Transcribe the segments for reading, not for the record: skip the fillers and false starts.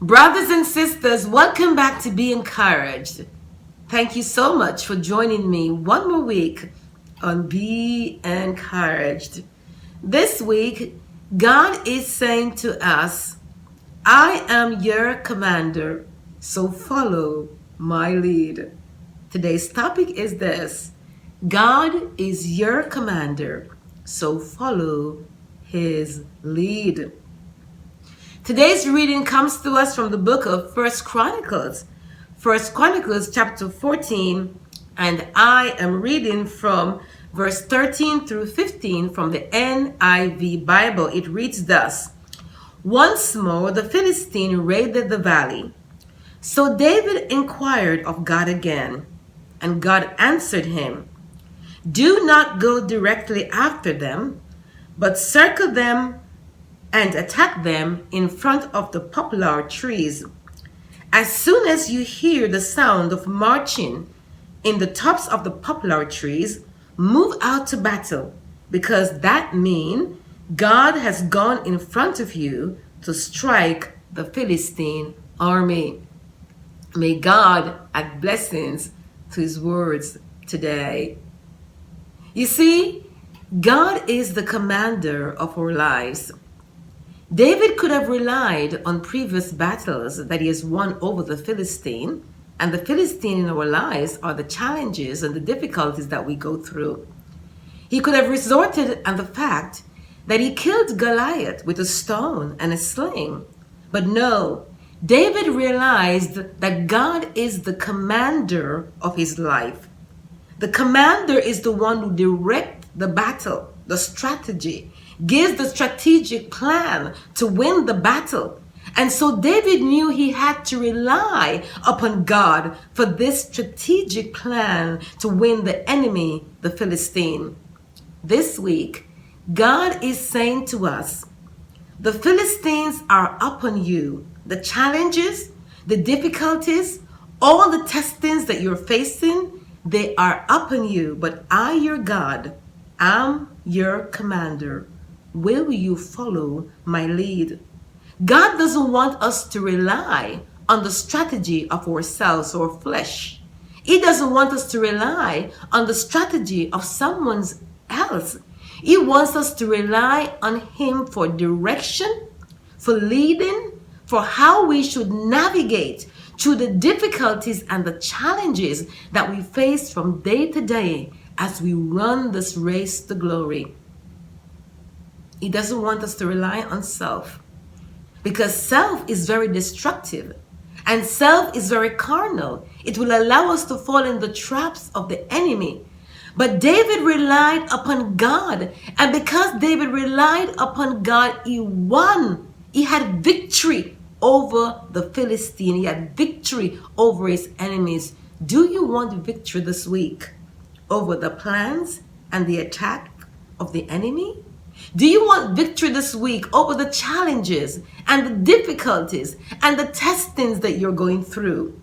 Brothers and sisters, welcome back to Be Encouraged. Thank you so much for joining me one more week on Be Encouraged. This week, God is saying to us, I am your commander, so follow my lead. Today's topic is this: God is your commander, so follow his lead. Today's reading comes to us from the book of Chronicles. Chronicles chapter 14, and I am reading from verse 13 through 15 from the NIV Bible. It reads thus: Once more the Philistine raided the valley. So David inquired of God again, and God answered him, Do not go directly after them, but circle them and attack them in front of the poplar trees. As soon as you hear the sound of marching in the tops of the poplar trees, move out to battle, because that means God has gone in front of you to strike the Philistine army. May God add blessings to his words today. You see, God is the commander of our lives. David could have relied on previous battles that he has won over the Philistine, and the Philistine in our lives are the challenges and the difficulties that we go through. He could have resorted on the fact that he killed Goliath with a stone and a sling. But no, David realized that God is the commander of his life. The commander is the one who directs the battle, the strategy, gives the strategic plan to win the battle. And so David knew he had to rely upon God for this strategic plan to win the enemy, the Philistine. This week, God is saying to us, the Philistines are upon you. The challenges, the difficulties, all the testings that you're facing, they are upon you. But I, your God, am your commander. Will you follow my lead? God doesn't want us to rely on the strategy of ourselves or flesh. He doesn't want us to rely on the strategy of someone else. He wants us to rely on him for direction, for leading, for how we should navigate through the difficulties and the challenges that we face from day to day as we run this race to glory. He doesn't want us to rely on self, because self is very destructive and self is very carnal. It will allow us to fall in the traps of the enemy. But David relied upon God, and because David relied upon God, he won. He had victory over the Philistine. He had victory over his enemies. Do you want victory this week over the plans and the attack of the enemy? Do you want victory this week over the challenges and the difficulties and the testings that you're going through?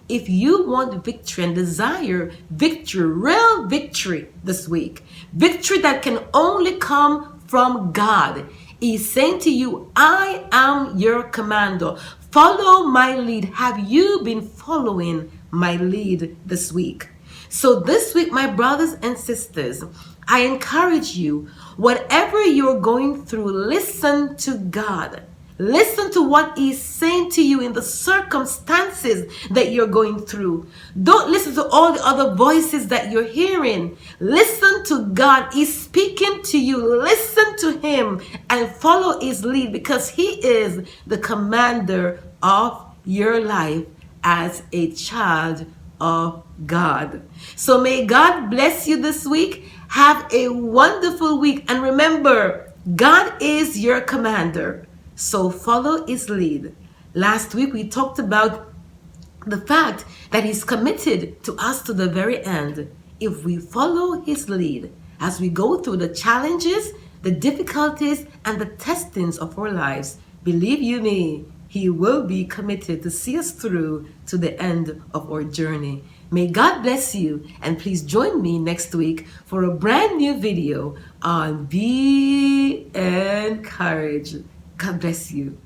If you want victory and desire victory, real victory this week, victory that can only come from God, he's saying to you, I am your commander. Follow my lead. Have you been following my lead this week? So this week, my brothers and sisters, I encourage you, whatever you're going through, listen to God. Listen to what he's saying to you in the circumstances that you're going through. Don't listen to all the other voices that you're hearing. Listen to God. He's speaking to you. Listen to him and follow his lead, because he is the commander of your life as a child of God. So may God bless you this week. Have a wonderful week. And remember, God is your commander. So follow his lead. Last week we talked about the fact that he's committed to us to the very end. If we follow his lead as we go through the challenges, the difficulties, and the testings of our lives, believe you me, he will be committed to see us through to the end of our journey. May God bless you, and please join me next week for a brand new video on Be Encouraged. God bless you.